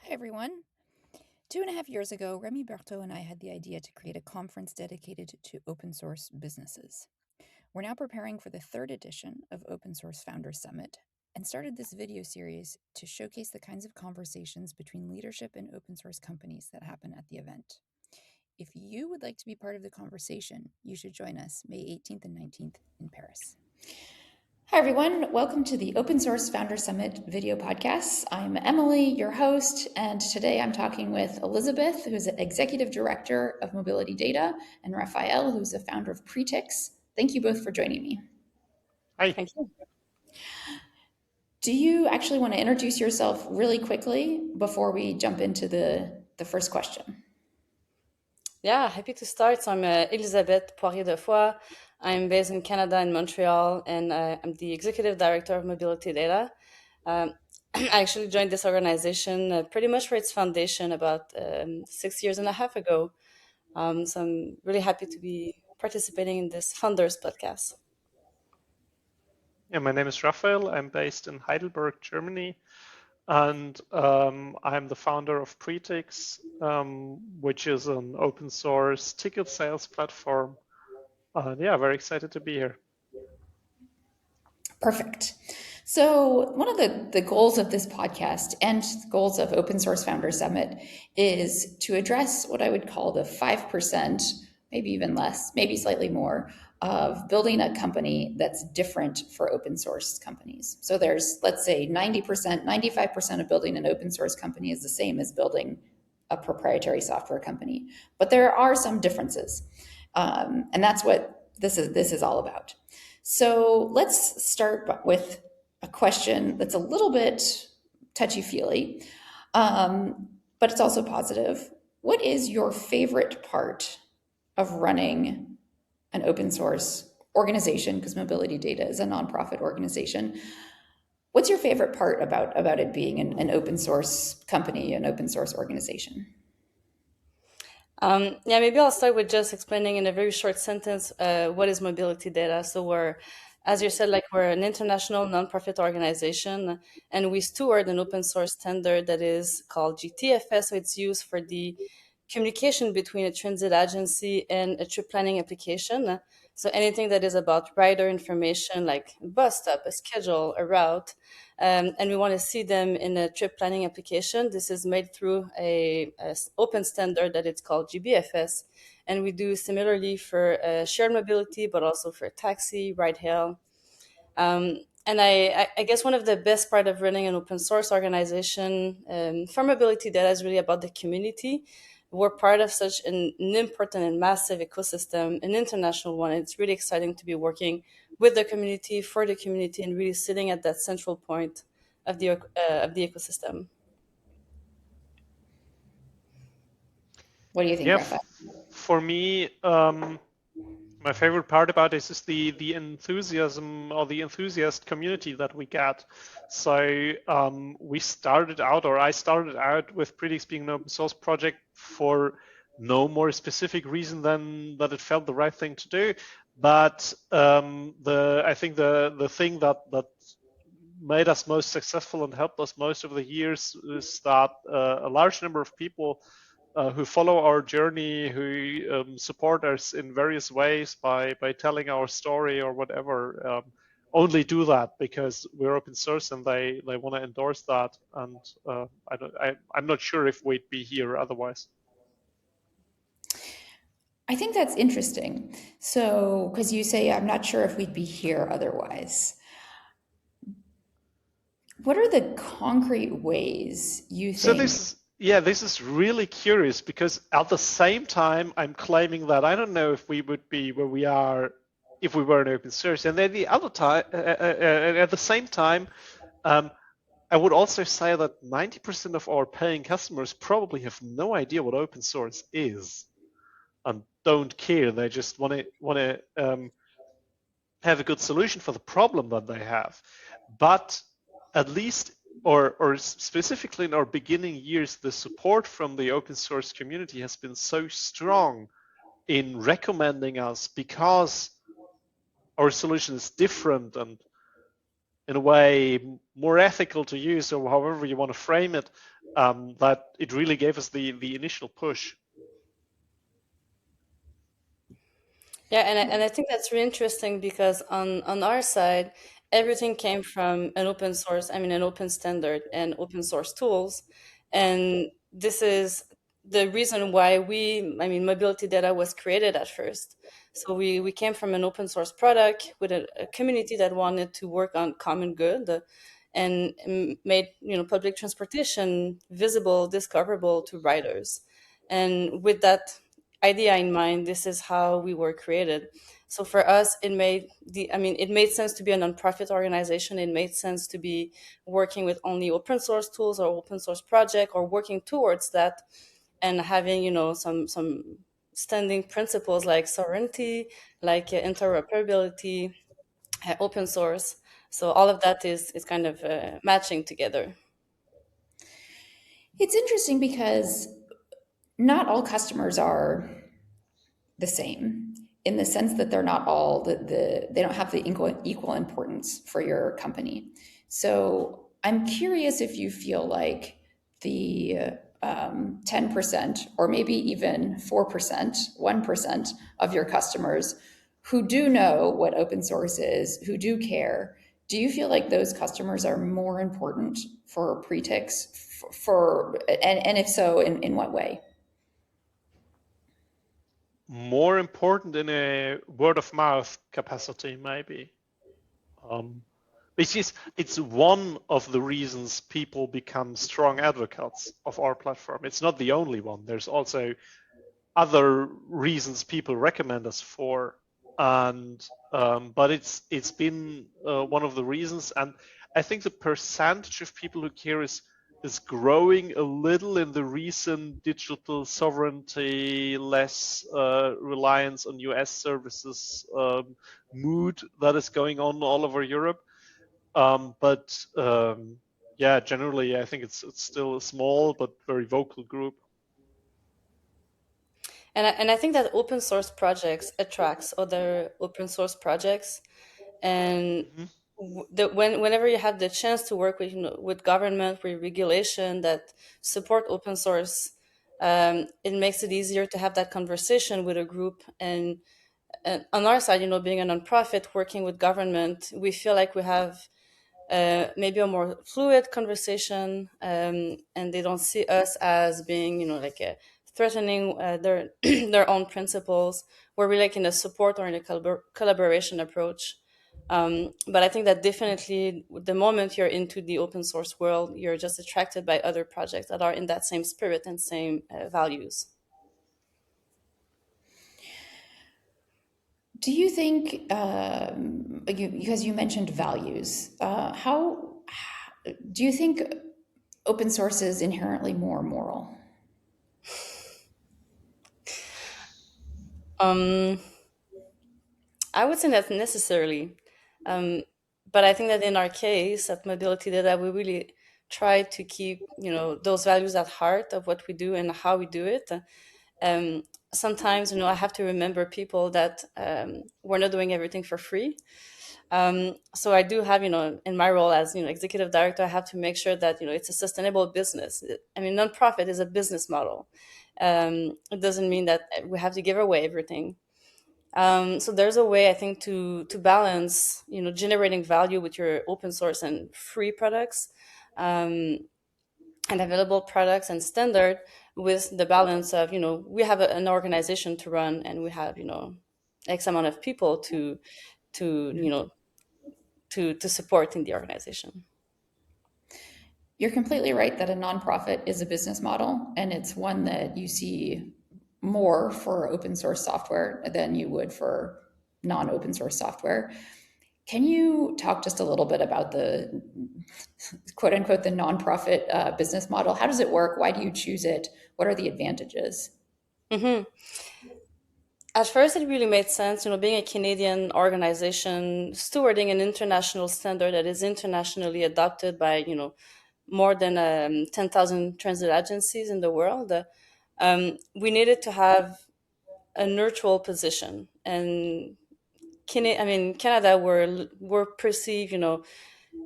Hi, everyone. 2.5 years ago, Remy Berthaud and I had the idea to create a conference dedicated to open source businesses. We're now preparing for the third edition of Open Source Founders Summit and started this video series to showcase the kinds of conversations between leadership and open source companies that happen at the event. If you would like to be part of the conversation, you should join us May 18th and 19th in Paris. Hi, everyone. Welcome to the Open Source Founder Summit video podcast. I'm Emily, your host, and today I'm talking with Elisabeth, who's the Executive Director of Mobility Data, and Raphael, who's the founder of Pretix. Thank you both for joining me. Hi. Thank you. Do you actually want to introduce yourself really quickly before we jump into the first question? Yeah, happy to start. So I'm Elisabeth Poririer-Defoy. I'm based in Canada, in Montreal, and I'm the Executive Director of Mobility Data. I actually joined this organization pretty much for its foundation about 6 years and a half ago. So I'm really happy to be participating in this Founders podcast. Yeah, my name is Raphael. I'm based in Heidelberg, Germany, and I'm the founder of Pretix, which is an open source ticket sales platform. Yeah, very excited to be here. Perfect. So one of the goals of this podcast and goals of Open Source Founder Summit is to address what I would call the 5%, maybe even less, maybe slightly more, of building a company that's different for open source companies. So there's, let's say, 90%, 95% of building an open source company is the same as building a proprietary software company. But there are some differences. And that's what this is all about. So let's start with a question that's a little bit touchy-feely, but it's also positive. What is your favorite part of running an open source organization? Because Mobility Data is a nonprofit organization. What's your favorite part about it being an open source company, an open source organization? Yeah, maybe I'll start with just explaining in a very short sentence what is Mobility Data. So we're, as you said, we're an international nonprofit organization, and we steward an open source standard that is called GTFS. So it's used for the communication between a transit agency and a trip planning application. So anything that is about rider information, like a bus stop, a schedule, a route, and we want to see them in a trip planning application. This is made through a open standard that it's called GBFS, and we do similarly for shared mobility, but also for taxi, ride hail. And I guess one of the best part of running an open source organization for mobility data is really about the community. We're part of such an important and massive ecosystem, an international one. It's really exciting to be working with the community, for the community, and really sitting at that central point of the ecosystem. What do you think, Yeah, Rafa? for me, my favorite part about this is the enthusiasm or the enthusiast community that we get. So we started out, or I started out with Pretix being an open source project for no more specific reason than that it felt the right thing to do. But I think the thing that made us most successful and helped us most over the years is that a large number of people who follow our journey, who support us in various ways by telling our story or whatever, only do that because we're open source and they want to endorse that. And I'm not sure if we'd be here otherwise. I think that's interesting. So, because you say, I'm not sure if we'd be here otherwise. What are the concrete ways you So think? this is really curious because at the same time, I'm claiming that I don't know if we would be where we are if we were an open source. And then the other time, at the same time, I would also say that 90% of our paying customers probably have no idea what open source is and don't care. They just want to have a good solution for the problem that they have. But at least, or specifically in our beginning years, the support from the open source community has been so strong in recommending us because our solution is different and in a way more ethical to use, or however you want to frame it, that it really gave us the initial push. Yeah, and I think that's really interesting because on our side, everything came from an open source, I mean, an open standard and open source tools. And this is the reason why I mean, mobility data was created at first. So we came from an open source product with a community that wanted to work on common good and made, public transportation visible, discoverable to riders. And with that idea in mind, this is how we were created. So for us, it made sense to be a nonprofit organization. It made sense to be working with only open source tools or open source project, or working towards that, and having, some standing principles like sovereignty, like interoperability, open source. So all of that is kind of matching together. It's interesting because not all customers are the same in the sense that they're not all they don't have the equal importance for your company. So I'm curious if you feel like the 10% or maybe even 4%, 1% of your customers who do know what open source is, who do care, do you feel like those customers are more important for Pretix and if so, in what way? More important in a word of mouth capacity, maybe. Which is, it's one of the reasons people become strong advocates of our platform. It's not the only one. There's also other reasons people recommend us for, and but it's been one of the reasons. And I think the percentage of people who care is growing a little in the recent digital sovereignty, less reliance on US services mood that is going on all over Europe. But yeah, generally, I think it's still a small but very vocal group. And I think that open source projects attracts other open source projects, and Mhm. whenever you have the chance to work with, with government, with regulation that support open source, it makes it easier to have that conversation with a group. And on our side, being a nonprofit working with government, we feel like we have maybe a more fluid conversation, and they don't see us as being, like threatening their their own principles. We're really like in a support or in a collaboration approach. But I think that definitely the moment you're into the open source world, you're just attracted by other projects that are in that same spirit and same values. Do you think, because you mentioned values, how do you think open source is inherently more moral? Um, I would say not necessarily. Um, but I think that in our case at Mobility Data, we really try to keep, those values at heart of what we do and how we do it. Um, Sometimes, I have to remember people that we're not doing everything for free. So I do have, in my role as, executive director, I have to make sure that, it's a sustainable business. I mean, nonprofit is a business model. It doesn't mean that we have to give away everything. So there's a way, I think, to balance, generating value with your open source and free products, um, and available products and standard, with the balance of, we have an organization to run, and we have, X amount of people to you know to support in the organization. You're completely right that a nonprofit is a business model, and it's one that you see more for open source software than you would for non-open source software. Can you talk just a little bit about the quote unquote the nonprofit business model? How does it work? Why do you choose it? What are the advantages? Hmm. At first, it really made sense, being a Canadian organization, stewarding an international standard that is internationally adopted by, more than 10,000 transit agencies in the world. We needed to have a neutral position. And Canada were perceived,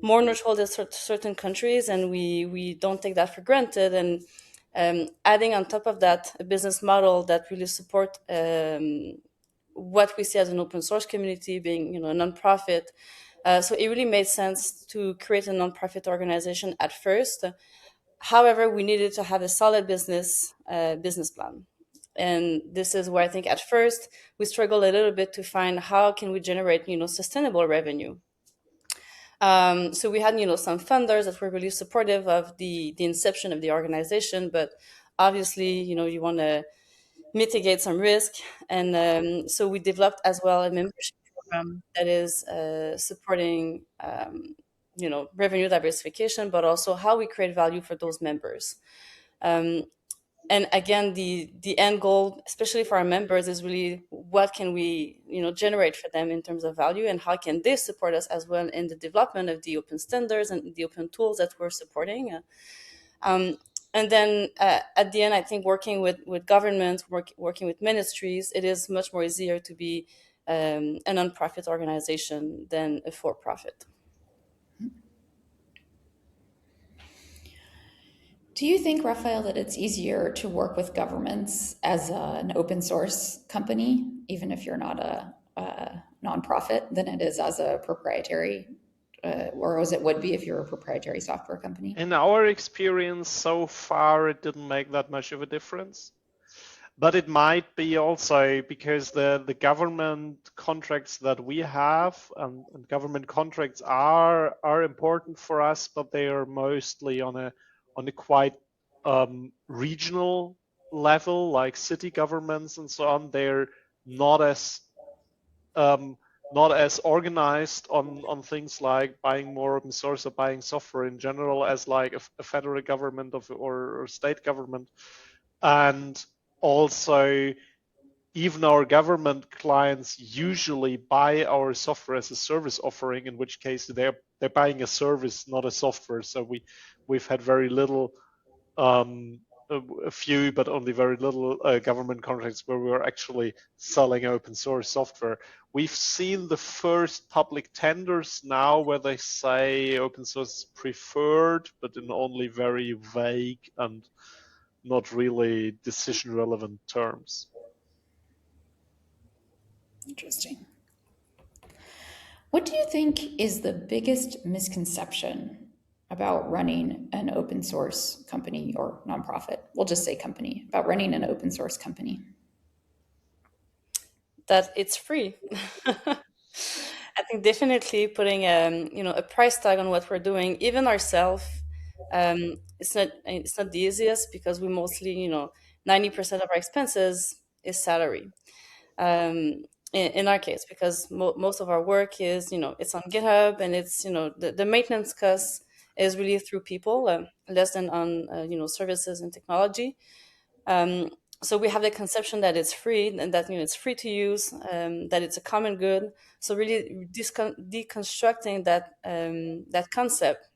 more neutral than certain countries, and we don't take that for granted. And adding on top of that a business model that really support what we see as an open source community, being a nonprofit. So it really made sense to create a nonprofit organization at first. However, we needed to have a solid business plan. And this is where I think at first we struggle a little bit to find how can we generate sustainable revenue. So we had some funders that were really supportive of the inception of the organization, but obviously you want to mitigate some risk. And so we developed as well a membership program that is supporting revenue diversification, but also how we create value for those members. And again, the end goal, especially for our members, is really what can we generate for them in terms of value, and how can they support us as well in the development of the open standards and the open tools that we're supporting. And then at the end, I think working with governments, working with ministries, it is much more easier to be a nonprofit organization than a for-profit. Do you think, Raphael, that it's easier to work with governments as an open source company, even if you're not a nonprofit, than it is as a proprietary, or as it would be if you're a proprietary software company? In our experience so far, it didn't make that much of a difference. But it might be also because the government contracts that we have, and government contracts are important for us, but they are mostly on a quite regional level, like city governments and so on. They're not as organized on things like buying more open source or buying software in general as like a federal government or state government. And also, even our government clients usually buy our software as a service offering, in which case they're buying a service, not a software. So we've had very little, a few, but only very little government contracts where we are actually selling open source software. We've seen the first public tenders now where they say open source is preferred, but in only very vague and not really decision relevant terms. Interesting. What do you think is the biggest misconception about running an open source company or nonprofit? We'll just say company, about running an open source company. That it's free. I think definitely putting a price tag on what we're doing, even ourselves, it's not the easiest, because we mostly 90% of our expenses is salary. In our case, because most of our work is it's on GitHub, and it's the maintenance cost is really through people, less than on services and technology. So we have the conception that it's free, and that it's free to use, that it's a common good. So really deconstructing that concept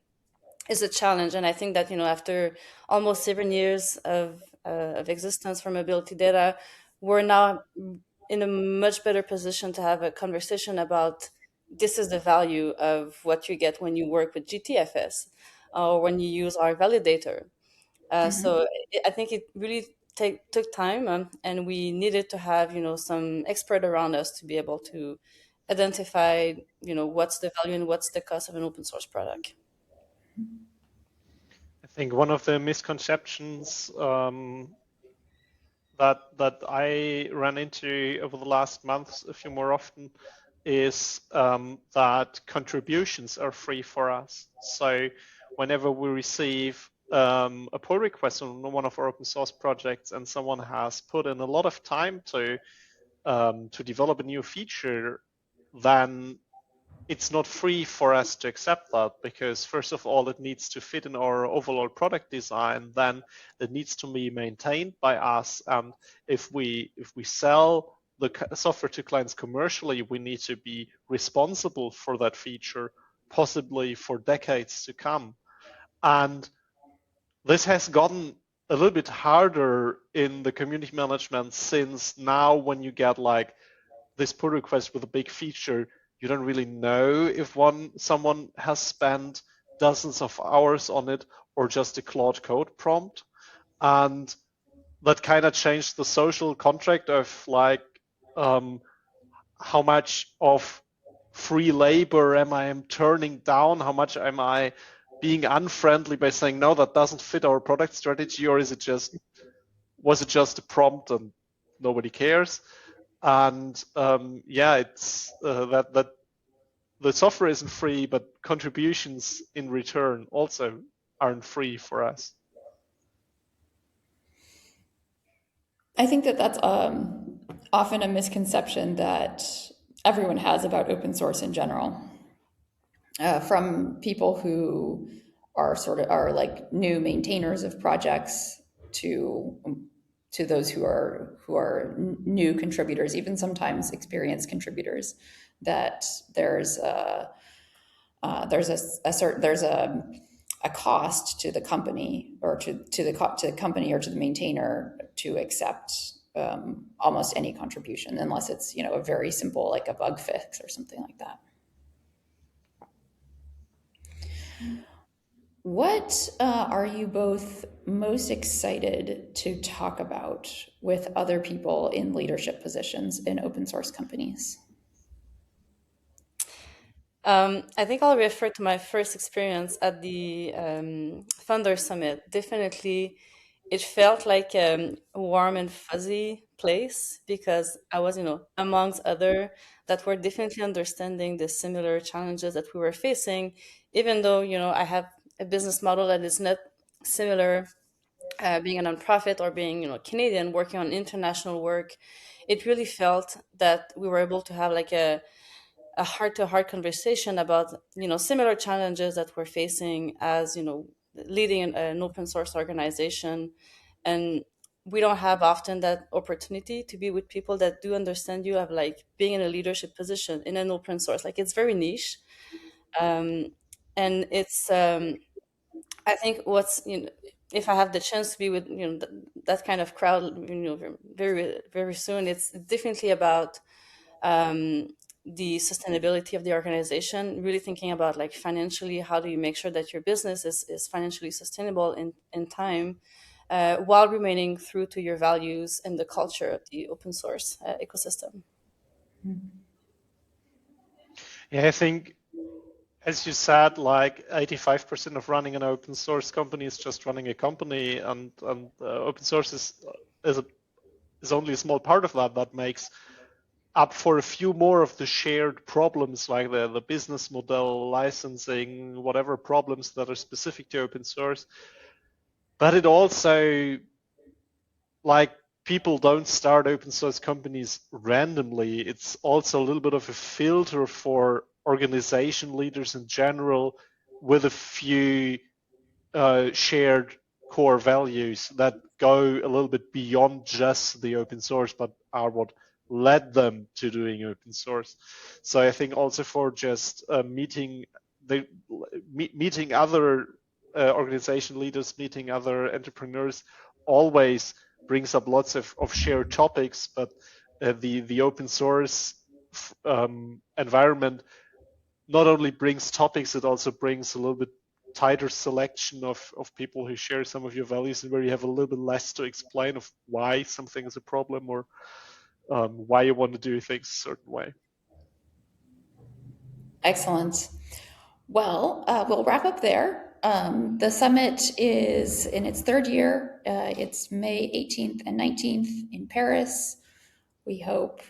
is a challenge. And I think that after almost 7 years of existence for mobility data, we're now in a much better position to have a conversation about this is the value of what you get when you work with GTFS, or when you use our validator. So I think it really took time, and we needed to have some expert around us to be able to identify what's the value and what's the cost of an open source product. I think one of the misconceptions that I ran into over the last months a few more often is that contributions are free for us. So whenever we receive a pull request on one of our open source projects, and someone has put in a lot of time to develop a new feature, then it's not free for us to accept that, because first of all, it needs to fit in our overall product design. Then it needs to be maintained by us. And if we sell the software to clients commercially, we need to be responsible for that feature, possibly for decades to come. And this has gotten a little bit harder in the community management, since now when you get like this pull request with a big feature, you don't really know if someone has spent dozens of hours on it or just a Claude Code prompt. And that kind of changed the social contract of like how much of free labor am I turning down? How much am I being unfriendly by saying no, that doesn't fit our product strategy, or was it just a prompt and nobody cares? And it's that the software isn't free, but contributions in return also aren't free for us. I think that that's often a misconception that everyone has about open source in general. From people who are like new maintainers of projects to those who are new contributors, even sometimes experienced contributors, that there's a cost to the company or to the company or to the maintainer to accept almost any contribution, unless it's a very simple, like a bug fix or something like that. What are you both most excited to talk about with other people in leadership positions in open source companies? I think I'll refer to my first experience at the Founder Summit. Definitely, it felt like a warm and fuzzy place because I was, amongst other that were definitely understanding the similar challenges that we were facing, even though, I have a business model that is not similar, being a nonprofit or being, Canadian, working on international work. It really felt that we were able to have like a heart-to-heart conversation about similar challenges that we're facing as leading an open source organization. And we don't have often that opportunity to be with people that do understand you, of like being in a leadership position in an open source. Like, it's very niche. And it's I think what's if I have the chance to be with that kind of crowd very very soon, it's definitely about the sustainability of the organization, really thinking about like financially, how do you make sure that your business is financially sustainable in time, while remaining true to your values and the culture of the open source ecosystem. Yeah, I think, as you said, like 85% of running an open source company is just running a company, and open source is only a small part of that. That makes up for a few more of the shared problems, like the business model, licensing, whatever problems that are specific to open source. But it also, like, people don't start open source companies randomly. It's also a little bit of a filter for organization leaders in general, with a few shared core values that go a little bit beyond just the open source, but are what led them to doing open source. So I think also for just meeting other organization leaders, meeting other entrepreneurs, always brings up lots of shared topics. But the open source environment not only brings topics, it also brings a little bit tighter selection of people who share some of your values, and where you have a little bit less to explain of why something is a problem, or why you want to do things a certain way. Excellent. Well, we'll wrap up there. The summit is in its third year. It's May 18th and 19th in Paris. We hope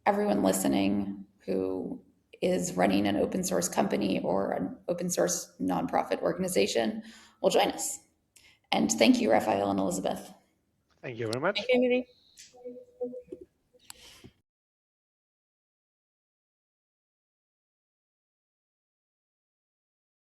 everyone listening who is running an open source company or an open source nonprofit organization will join us. And thank you, Raphael and Elisabeth. Thank you very much. Thank you, Emily.